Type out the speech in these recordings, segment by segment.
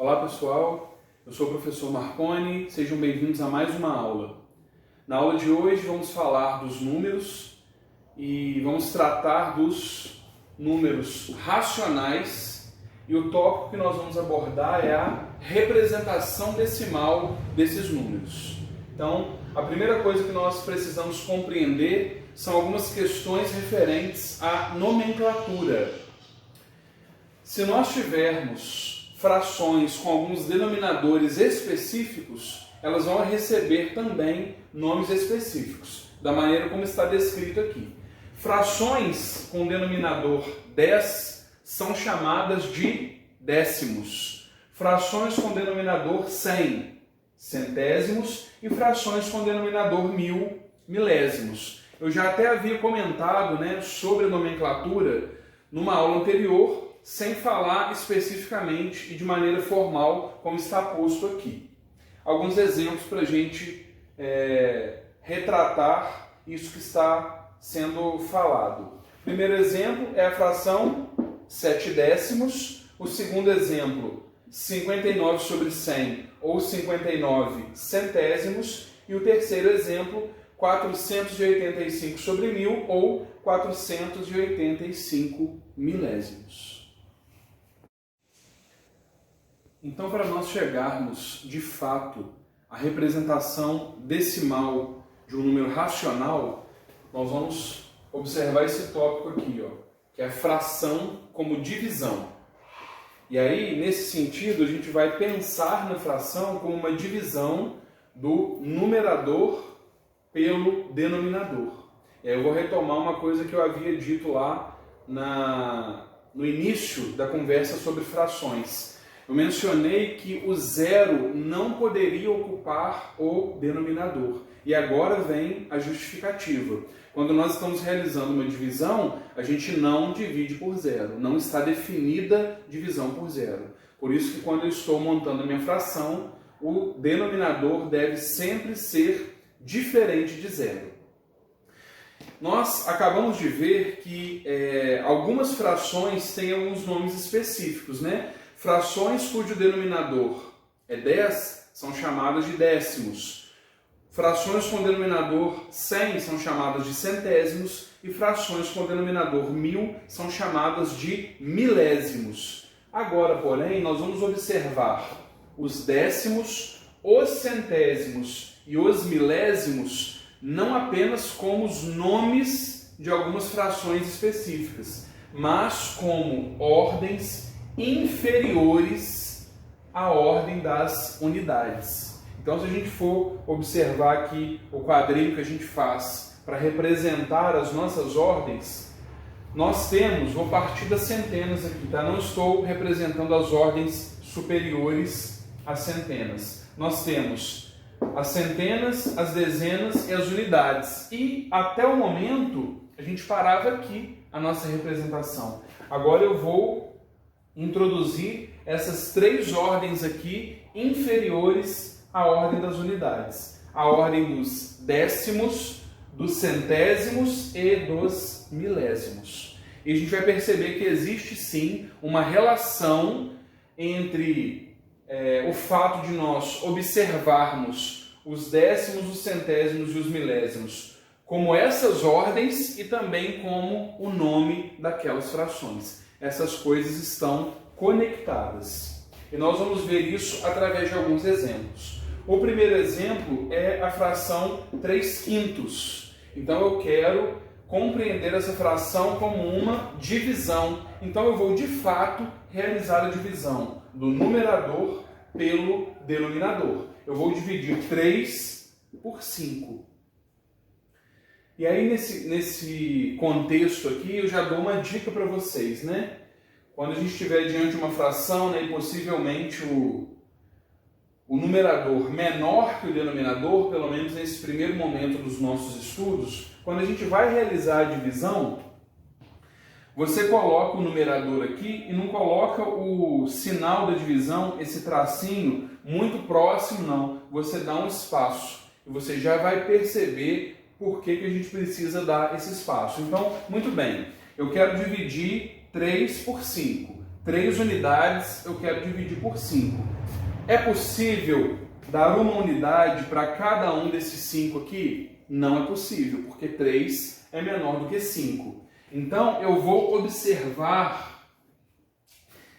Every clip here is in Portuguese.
Olá pessoal, eu sou o professor Marconi, sejam bem-vindos a mais uma aula. Na aula de hoje vamos falar dos números e vamos tratar dos números racionais e o tópico que nós vamos abordar é a representação decimal desses números. Então, a primeira coisa que nós precisamos compreender são algumas questões referentes à nomenclatura. Se nós tivermos frações com alguns denominadores específicos, elas vão receber também nomes específicos, da maneira como está descrito aqui. Frações com denominador 10 são chamadas de décimos. Frações com denominador 100, centésimos, e frações com denominador 1000, milésimos. Eu já até havia comentado, sobre a nomenclatura numa aula anterior, sem falar especificamente e de maneira formal como está posto aqui. Alguns exemplos para a gente retratar isso que está sendo falado. O primeiro exemplo é a fração 7 décimos, o segundo exemplo 59 sobre 100 ou 59 centésimos e o terceiro exemplo 485 sobre 1000 ou 485 milésimos. Então, para nós chegarmos de fato à representação decimal de um número racional, nós vamos observar esse tópico aqui, que é a fração como divisão. E aí, nesse sentido, a gente vai pensar na fração como uma divisão do numerador pelo denominador. E aí eu vou retomar uma coisa que eu havia dito lá no início da conversa sobre frações. Eu mencionei que o zero não poderia ocupar o denominador. E agora vem a justificativa. Quando nós estamos realizando uma divisão, a gente não divide por zero. Não está definida divisão por zero. Por isso que quando eu estou montando a minha fração, o denominador deve sempre ser diferente de zero. Nós acabamos de ver que algumas frações têm alguns nomes específicos, Frações cujo denominador é 10 são chamadas de décimos. Frações com denominador 100 são chamadas de centésimos e frações com denominador 1000 são chamadas de milésimos. Agora, porém, nós vamos observar os décimos, os centésimos e os milésimos não apenas como os nomes de algumas frações específicas, mas como ordens inferiores à ordem das unidades. Então, se a gente for observar aqui o quadrinho que a gente faz para representar as nossas ordens, nós temos, vou partir das centenas aqui, não estou representando as ordens superiores às centenas. Nós temos as centenas, as dezenas e as unidades. E até o momento a gente parava aqui a nossa representação. Agora eu vou introduzir essas três ordens aqui inferiores à ordem das unidades. A ordem dos décimos, dos centésimos e dos milésimos. E a gente vai perceber que existe sim uma relação entre o fato de nós observarmos os décimos, os centésimos e os milésimos como essas ordens e também como o nome daquelas frações. Essas coisas estão conectadas. E nós vamos ver isso através de alguns exemplos. O primeiro exemplo é a fração 3/5. Então eu quero compreender essa fração como uma divisão. Então eu vou de fato realizar a divisão do numerador pelo denominador. Eu vou dividir 3 por 5. E aí nesse contexto aqui eu já dou uma dica para vocês, Quando a gente estiver diante de uma fração, e possivelmente o numerador menor que o denominador, pelo menos nesse primeiro momento dos nossos estudos, quando a gente vai realizar a divisão, você coloca o numerador aqui e não coloca o sinal da divisão, esse tracinho, muito próximo, não. Você dá um espaço e você já vai perceber por que a gente precisa dar esse espaço. Então, muito bem, eu quero dividir 3 por 5. 3 unidades eu quero dividir por 5. É possível dar uma unidade para cada um desses 5 aqui? Não é possível, porque 3 é menor do que 5. Então, eu vou observar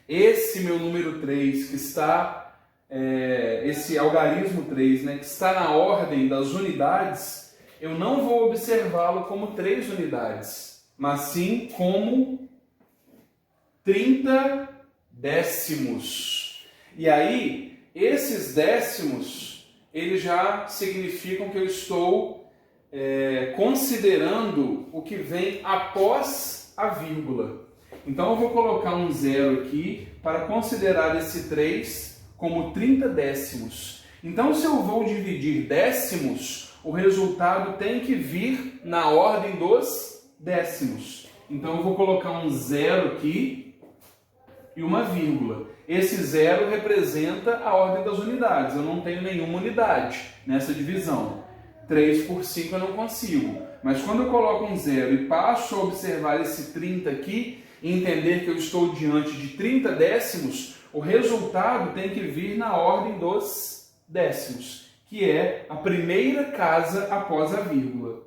esse meu número 3, que está, esse algarismo 3, né, que está na ordem das unidades, eu não vou observá-lo como 3 unidades, mas sim como 30 décimos. E aí, esses décimos, eles já significam que eu estou considerando o que vem após a vírgula. Então eu vou colocar um 0 aqui para considerar esse 3 como 30 décimos. Então, se eu vou dividir décimos, o resultado tem que vir na ordem dos décimos. Então eu vou colocar um 0 aqui e uma vírgula. Esse 0 representa a ordem das unidades. Eu não tenho nenhuma unidade nessa divisão. 3 por 5 eu não consigo. Mas quando eu coloco um 0 e passo a observar esse 30 aqui, e entender que eu estou diante de 30 décimos, o resultado tem que vir na ordem dos décimos, que é a primeira casa após a vírgula.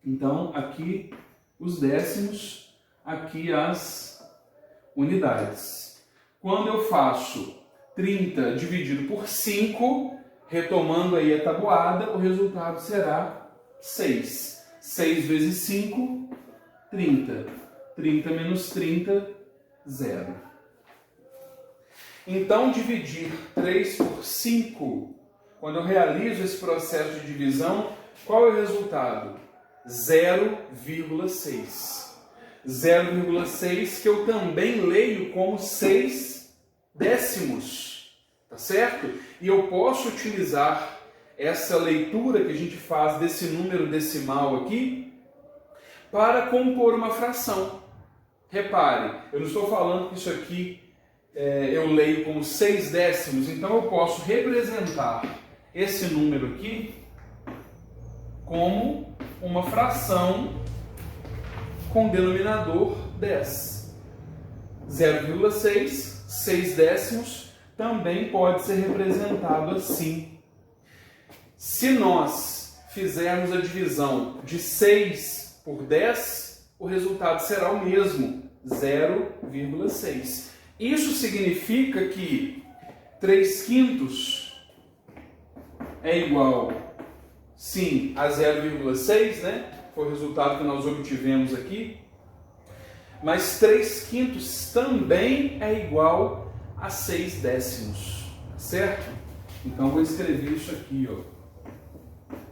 Então, aqui os décimos, aqui as unidades. Quando eu faço 30 dividido por 5, retomando aí a tabuada, o resultado será 6. 6 vezes 5, 30. 30 menos 30, 0. Então, dividir 3 por 5, quando eu realizo esse processo de divisão, qual é o resultado? 0,6. 0,6 que eu também leio como 6 décimos, tá certo? E eu posso utilizar essa leitura que a gente faz desse número decimal aqui para compor uma fração. Repare, eu não estou falando que isso aqui eu leio como 6 décimos, então eu posso representar esse número aqui como uma fração com denominador 10. 0,6, 6 décimos, também pode ser representado assim. Se nós fizermos a divisão de 6 por 10, o resultado será o mesmo, 0,6. Isso significa que 3/5 é igual, sim, a 0,6, né? Foi o resultado que nós obtivemos aqui. Mas 3/5 também é igual a 6 décimos, certo? Então vou escrever isso aqui, ó.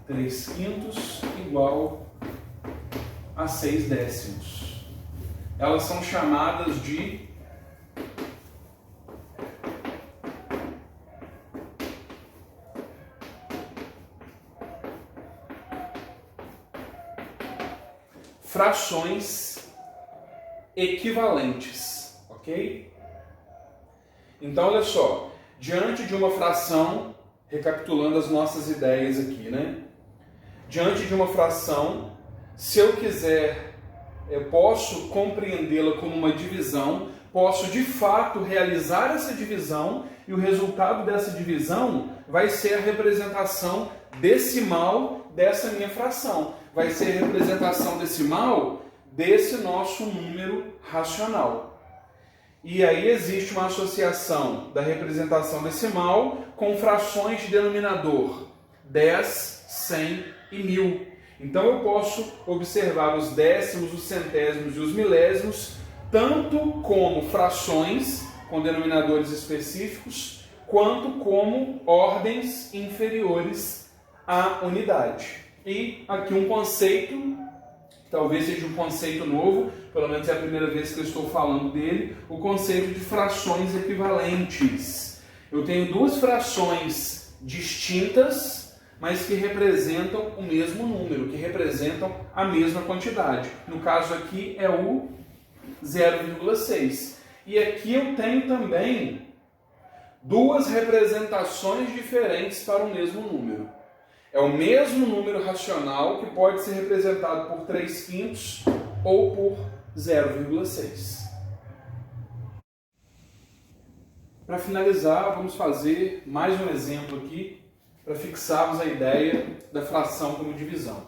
3/5 igual a 6 décimos. Elas são chamadas de frações equivalentes, ok? Então, olha só, diante de uma fração, recapitulando as nossas ideias aqui, né? Diante de uma fração, se eu quiser, eu posso compreendê-la como uma divisão, posso de fato realizar essa divisão e o resultado dessa divisão vai ser a representação decimal dessa minha fração. Vai ser a representação decimal desse nosso número racional. E aí existe uma associação da representação decimal com frações de denominador 10, 100 e 1000. Então eu posso observar os décimos, os centésimos e os milésimos tanto como frações com denominadores específicos, quanto como ordens inferiores à unidade. E aqui um conceito, talvez seja um conceito novo, pelo menos é a primeira vez que eu estou falando dele, o conceito de frações equivalentes. Eu tenho duas frações distintas, mas que representam o mesmo número, que representam a mesma quantidade. No caso aqui é o 0,6. E aqui eu tenho também duas representações diferentes para o mesmo número. É o mesmo número racional que pode ser representado por 3/5 ou por 0,6. para finalizar, vamos fazer mais um exemplo aqui para fixarmos a ideia da fração como divisão.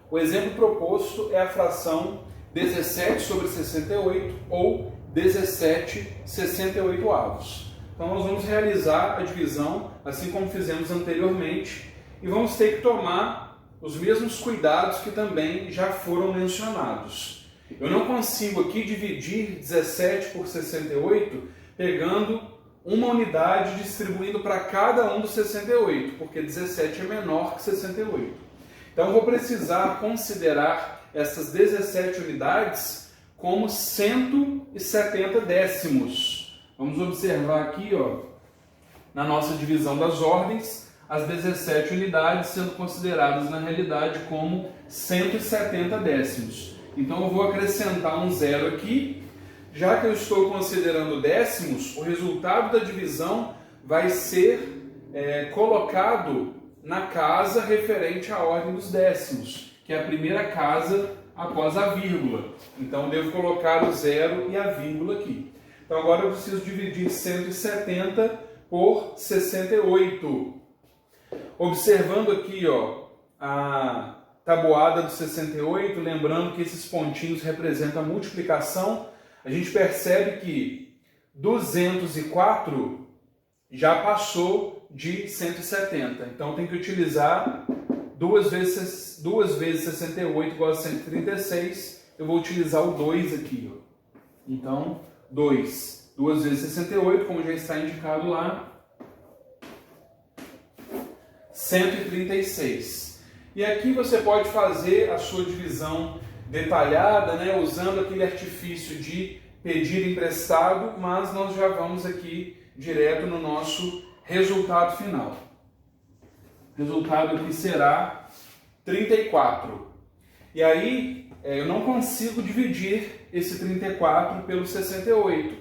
O exemplo proposto é a fração 17 sobre 68 ou 17/68. Então nós vamos realizar a divisão assim como fizemos anteriormente e vamos ter que tomar os mesmos cuidados que também já foram mencionados. Eu não consigo aqui dividir 17 por 68 pegando uma unidade e distribuindo para cada um dos 68, porque 17 é menor que 68. Então eu vou precisar considerar essas 17 unidades como 170 décimos. Vamos observar aqui, na nossa divisão das ordens, as 17 unidades sendo consideradas na realidade como 170 décimos. Então eu vou acrescentar um zero aqui. Já que eu estou considerando décimos, o resultado da divisão vai ser colocado na casa referente à ordem dos décimos, que é a primeira casa após a vírgula. Então eu devo colocar o zero e a vírgula aqui. Então agora eu preciso dividir 170 por 68. Observando aqui a tabuada do 68, lembrando que esses pontinhos representam a multiplicação, a gente percebe que 204 já passou de 170. Então tem que utilizar 2 vezes 68 igual a 136. Eu vou utilizar o 2 aqui. Então, 2 vezes 68, como já está indicado lá, 136. E aqui você pode fazer a sua divisão detalhada, usando aquele artifício de pedir emprestado, mas nós já vamos aqui direto no nosso resultado final. O resultado aqui será 34. E aí eu não consigo dividir esse 34 pelo 68.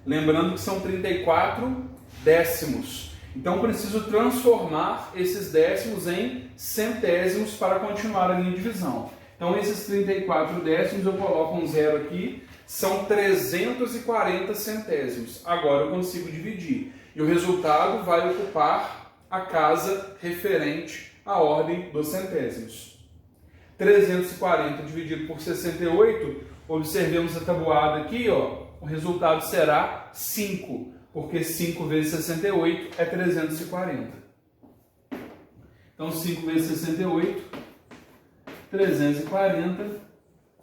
Lembrando que são 34 décimos. Então preciso transformar esses décimos em centésimos para continuar a minha divisão. Então esses 34 décimos eu coloco um zero aqui, são 340 centésimos. Agora eu consigo dividir. E o resultado vai ocupar a casa referente à ordem dos centésimos. 340 dividido por 68, observemos a tabuada aqui, o resultado será 5, porque 5 vezes 68 é 340. Então 5 vezes 68, 340,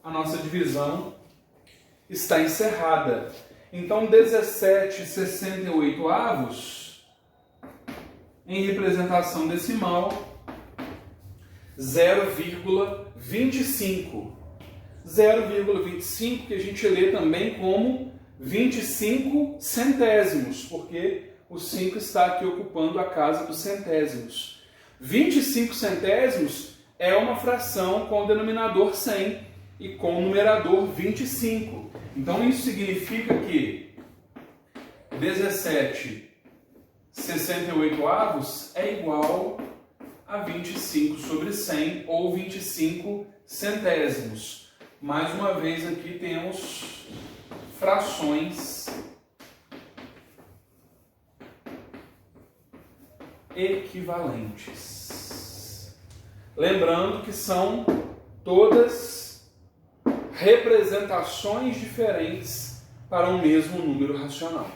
a nossa divisão está encerrada. Então 17/68 em representação decimal, 0,25. 0,25 que a gente lê também como 25 centésimos, porque o 5 está aqui ocupando a casa dos centésimos. 25 centésimos é uma fração com o denominador 100 e com o numerador 25. Então isso significa que 17/68 é igual a 25 sobre 100 ou 25 centésimos. Mais uma vez aqui temos frações equivalentes. Lembrando que são todas representações diferentes para um mesmo número racional.